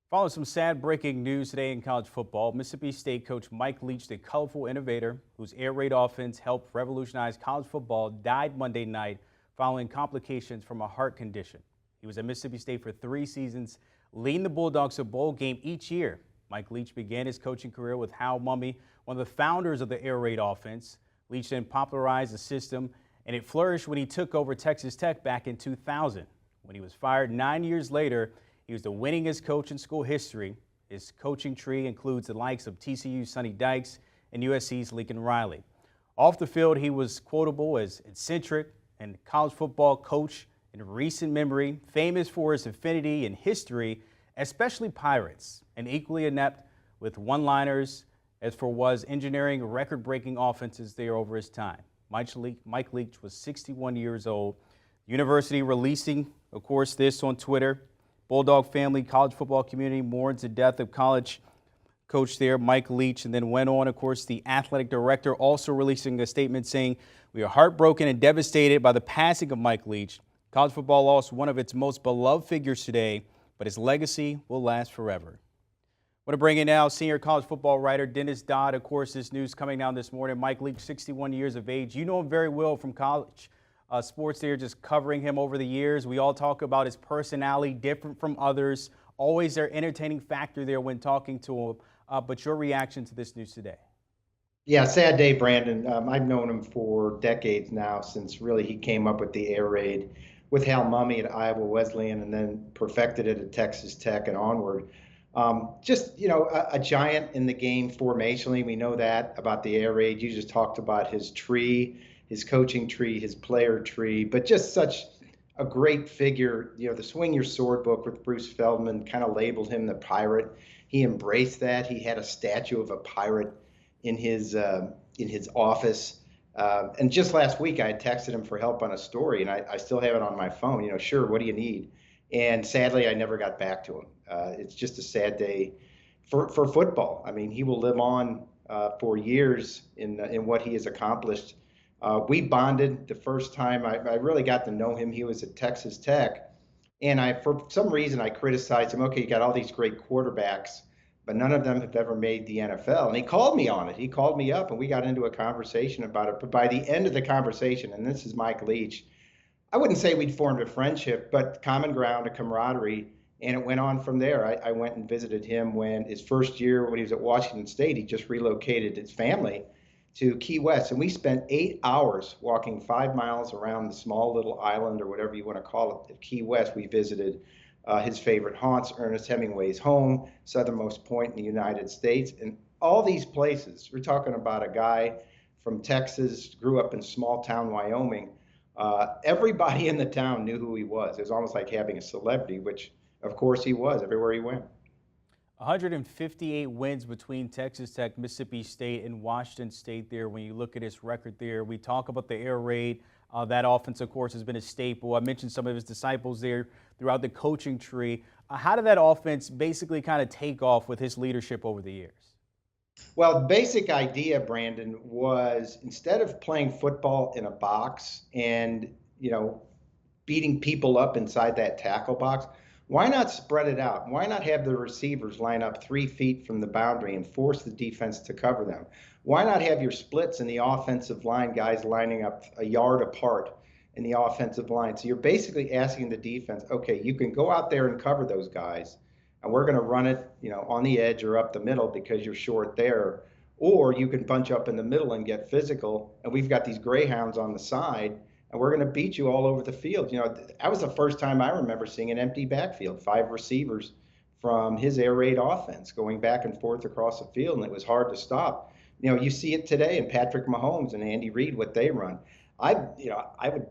Following some sad breaking news today in college football, Mississippi State coach Mike Leach, the colorful innovator whose air raid offense helped revolutionize college football, died Monday night following complications from a heart condition. He was at Mississippi State for 3 seasons, leading the Bulldogs to a bowl game each year. Mike Leach began his coaching career with Hal Mumme, one of the founders of the air raid offense. Leach then popularized the system, and it flourished when he took over Texas Tech back in 2000. When he was fired 9 years later, he was the winningest coach in school history. His coaching tree includes the likes of TCU's Sonny Dykes and USC's Lincoln Riley. Off the field, he was quotable as eccentric and college football coach in recent memory, famous for his affinity and history, especially Pirates, and equally inept with one-liners as for was engineering record-breaking offenses there over his time. Mike Leach was 61 years old. University releasing, of course, this on Twitter. Bulldog family, college football community mourns the death of college coach there, Mike Leach, and then went on, of course, the athletic director also releasing a statement saying, "We are heartbroken and devastated by the passing of Mike Leach. College football lost one of its most beloved figures today, but his legacy will last forever." I want to bring in now senior college football writer Dennis Dodd. Of course, this news coming down this morning. Mike Leach, 61 years of age. You know him very well from college sports there, just covering him over the years. We all talk about his personality, different from others. Always their entertaining factor there when talking to him. But your reaction to this news today? Yeah, sad day, Brandon. I've known him for decades now, since really he came up with the air raid with Hal Mumme at Iowa Wesleyan and then perfected it at Texas Tech and onward. A giant in the game formationally. We know that about the air raid. You just talked about his tree, his coaching tree, his player tree, but just such a great figure. The Swing Your Sword book with Bruce Feldman kind of labeled him the pirate. He embraced that. He had a statue of a pirate in his office. And just last week, I had texted him for help on a story, and I still have it on my phone. Sure, what do you need? And sadly, I never got back to him. It's just a sad day for football. I mean, he will live on for years in what he has accomplished. We bonded the first time I really got to know him. He was at Texas Tech, and for some reason, I criticized him. Okay, you got all these great quarterbacks, but none of them have ever made the NFL. And he called me on it. He called me up, and we got into a conversation about it. But by the end of the conversation, and this is Mike Leach, I wouldn't say we'd formed a friendship, but common ground, a camaraderie, and it went on from there. I went and visited him when his first year when he was at Washington State. He just relocated his family to Key West, and we spent 8 hours walking 5 miles around the small little island, or whatever you want to call it, at Key West. We visited his favorite haunts, Ernest Hemingway's home, southernmost point in the United States, and all these places. We're talking about a guy from Texas, grew up in small town Wyoming. Everybody in the town knew who he was. It was almost like having a celebrity, which of course he was everywhere he went. 158 wins between Texas Tech, Mississippi State, and Washington State there. When you look at his record there, we talk about the air raid. That offense, of course, has been a staple. I mentioned some of his disciples there throughout the coaching tree. How did that offense basically kind of take off with his leadership over the years? Well, the basic idea, Brandon, was instead of playing football in a box and, beating people up inside that tackle box, why not spread it out? Why not have the receivers line up 3 feet from the boundary and force the defense to cover them? Why not have your splits in the offensive line, guys lining up a yard apart in the offensive line? So you're basically asking the defense, okay, you can go out there and cover those guys, and we're going to run it, on the edge or up the middle because you're short there. Or you can bunch up in the middle and get physical, and we've got these greyhounds on the side, and we're going to beat you all over the field. That was the first time I remember seeing an empty backfield, 5 receivers from his air raid offense going back and forth across the field, and it was hard to stop. You see it today in Patrick Mahomes and Andy Reid, what they run. I would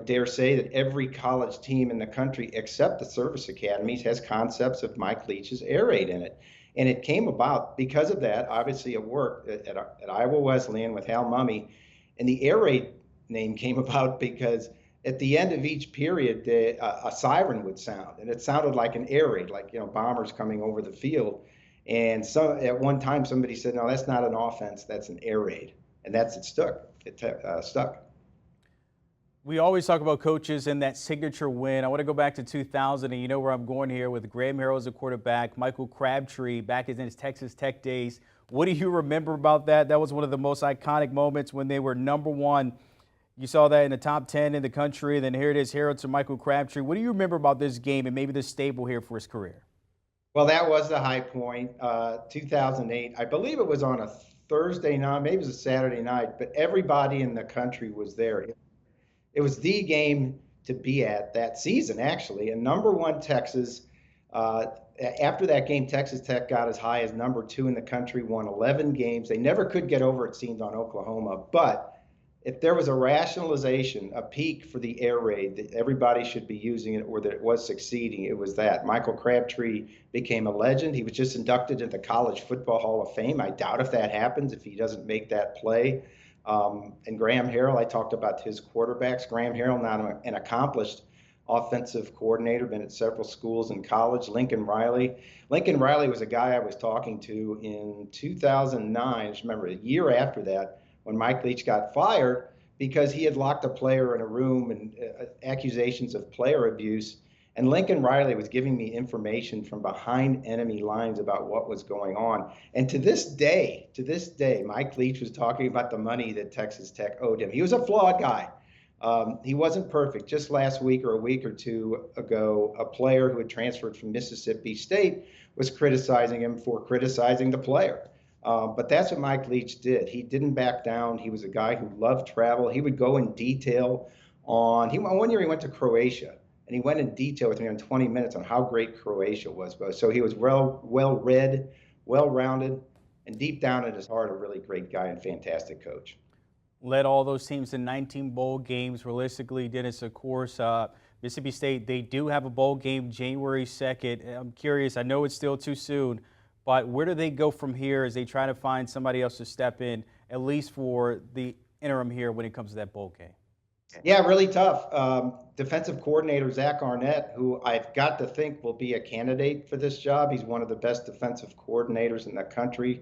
dare say that every college team in the country except the service academies has concepts of Mike Leach's air raid in it. And it came about because of that. Obviously, it worked at Iowa Wesleyan with Hal Mumme. And the air raid name came about because at the end of each period, a siren would sound. And it sounded like an air raid, like bombers coming over the field. And so at one time, somebody said, no, that's not an offense, that's an air raid. And it stuck. It stuck. We always talk about coaches and that signature win. I want to go back to 2000, and you know where I'm going here with Graham Harrell as a quarterback, Michael Crabtree back in his Texas Tech days. What do you remember about that? That was one of the most iconic moments when they were #1. You saw that in the top 10 in the country, and then here it is, Harrell to Michael Crabtree. What do you remember about this game and maybe the stable here for his career? Well, that was the high point, 2008. I believe it was on a Thursday night, maybe it was a Saturday night, but everybody in the country was there. It was the game to be at that season, actually. And #1 Texas, uh, after that game, Texas Tech got as high as #2 in the country, won 11 games. They never could get over, it seemed, on Oklahoma. But if there was a rationalization, a peak for the air raid, that everybody should be using it or that it was succeeding, it was that. Michael Crabtree became a legend. He was just inducted into the College Football Hall of Fame. I doubt if that happens, if he doesn't make that play. And Graham Harrell, I talked about his quarterbacks. Graham Harrell, now an accomplished offensive coordinator, been at several schools in college. Lincoln Riley. Lincoln Riley was a guy I was talking to in 2009. Just remember, a year after that, when Mike Leach got fired because he had locked a player in a room and accusations of player abuse. And Lincoln Riley was giving me information from behind enemy lines about what was going on. And to this day, Mike Leach was talking about the money that Texas Tech owed him. He was a flawed guy. He wasn't perfect. Just last week or a week or two ago, a player who had transferred from Mississippi State was criticizing him for criticizing the player. But that's what Mike Leach did. He didn't back down. He was a guy who loved travel. He would go in detail on, one year he went to Croatia, and he went in detail with me on 20 minutes on how great Croatia was. So he was well-read, well-rounded, and deep down in his heart, a really great guy and fantastic coach. Led all those teams to 19 bowl games. Realistically, Dennis, of course, Mississippi State, they do have a bowl game January 2nd. I'm curious, I know it's still too soon, but where do they go from here as they try to find somebody else to step in, at least for the interim here when it comes to that bowl game? Yeah, really tough. Defensive coordinator Zach Arnett, who I've got to think will be a candidate for this job. He's one of the best defensive coordinators in the country.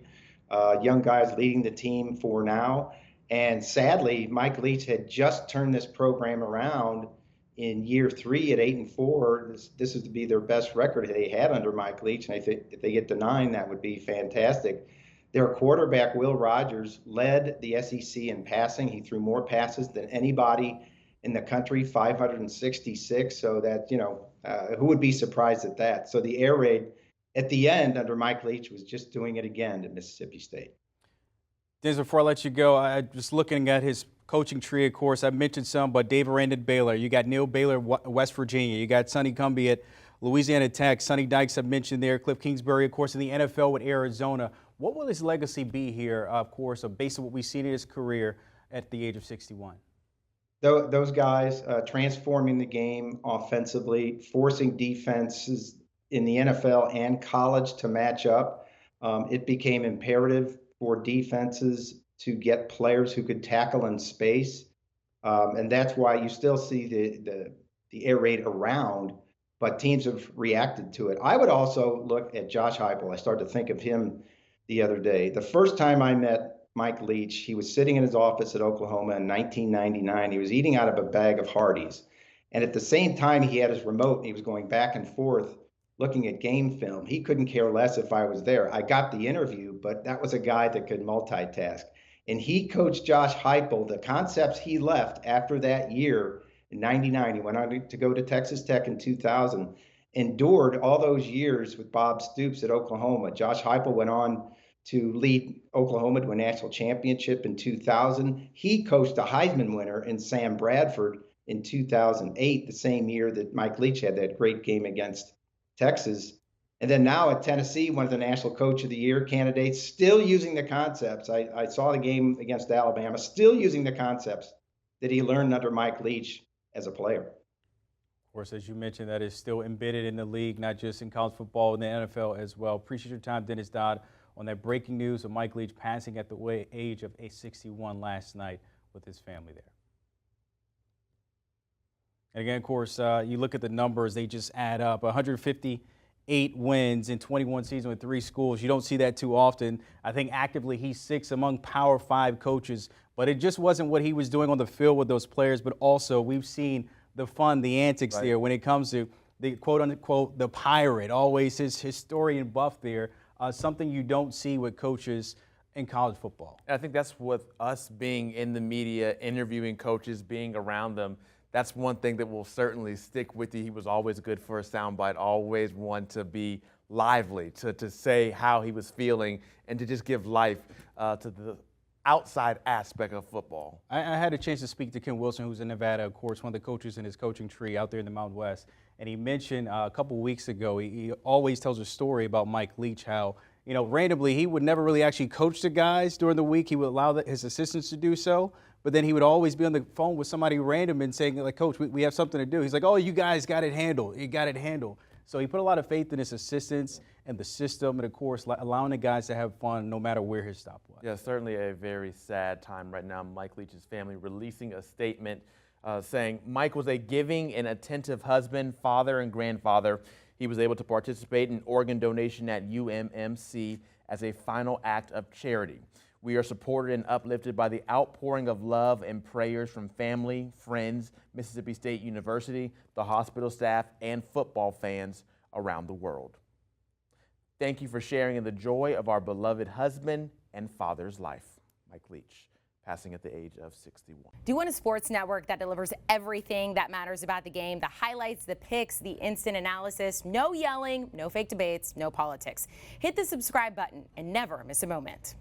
Young guys leading the team for now. And sadly, Mike Leach had just turned this program around in year 3 at 8-4. This is to be their best record they had under Mike Leach. And I think if they get to 9, that would be fantastic. Their quarterback, Will Rogers, led the SEC in passing. He threw more passes than anybody in the country, 566. So that, who would be surprised at that? So the air raid at the end under Mike Leach was just doing it again at Mississippi State. Dennis, before I let you go, I just looking at his coaching tree, of course, I mentioned some, but Dave Aranda at Baylor. You got Neil Baylor, West Virginia. You got Sonny Cumbie at Louisiana Tech. Sonny Dykes, I mentioned there. Cliff Kingsbury, of course, in the NFL with Arizona. What will his legacy be here, of course, based on what we've seen in his career at the age of 61? Those guys transforming the game offensively, forcing defenses in the NFL and college to match up. It became imperative for defenses to get players who could tackle in space. And that's why you still see the air raid around, but teams have reacted to it. I would also look at Josh Heupel. I started to think of him the other day. The first time I met Mike Leach, he was sitting in his office at Oklahoma in 1999. He was eating out of a bag of Hardee's. And at the same time, he had his remote and he was going back and forth looking at game film. He couldn't care less if I was there. I got the interview, but that was a guy that could multitask. And he coached Josh Heupel. The concepts he left after that year in 99, he went on to go to Texas Tech in 2000, endured all those years with Bob Stoops at Oklahoma. Josh Heupel went on to lead Oklahoma to a national championship in 2000. He coached a Heisman winner in Sam Bradford in 2008, the same year that Mike Leach had that great game against Texas. And then now at Tennessee, one of the National Coach of the Year candidates, still using the concepts. I saw the game against Alabama, still using the concepts that he learned under Mike Leach as a player. Of course, as you mentioned, that is still embedded in the league, not just in college football, in the NFL as well. Appreciate your time, Dennis Dodd, on that breaking news of Mike Leach passing at the age of 61 last night with his family there. And again, of course, you look at the numbers, they just add up. 158 wins in 21 seasons with 3 schools. You don't see that too often. I think actively he's 6th among Power 5 coaches But it just wasn't what he was doing on the field with those players, but also we've seen the fun, the antics there when it comes to the quote-unquote the pirate, always his historian buff there, something you don't see with coaches in college football. I think that's what us being in the media, interviewing coaches, being around them, that's one thing that will certainly stick with you. He was always good for a soundbite, always one to be lively, to say how he was feeling, and to just give life to the outside aspect of football. I had a chance to speak to Ken Wilson, who's in Nevada, of course, one of the coaches in his coaching tree out there in the Mountain West. And he mentioned a couple weeks ago, he always tells a story about Mike Leach, how, randomly he would never really actually coach the guys during the week. He would allow his assistants to do so. But then he would always be on the phone with somebody random and saying, like, Coach, we have something to do. He's like, oh, you guys got it handled. You got it handled. So he put a lot of faith in his assistants and the system, and, of course, allowing the guys to have fun no matter where his stop was. Yeah, certainly a very sad time right now. Mike Leach's family releasing a statement saying Mike was a giving and attentive husband, father, and grandfather. He was able to participate in organ donation at UMMC as a final act of charity. We are supported and uplifted by the outpouring of love and prayers from family, friends, Mississippi State University, the hospital staff, and football fans around the world. Thank you for sharing in the joy of our beloved husband and father's life. Mike Leach, passing at the age of 61. Do you want a sports network that delivers everything that matters about the game? The highlights, the picks, the instant analysis, no yelling, no fake debates, no politics. Hit the subscribe button and never miss a moment.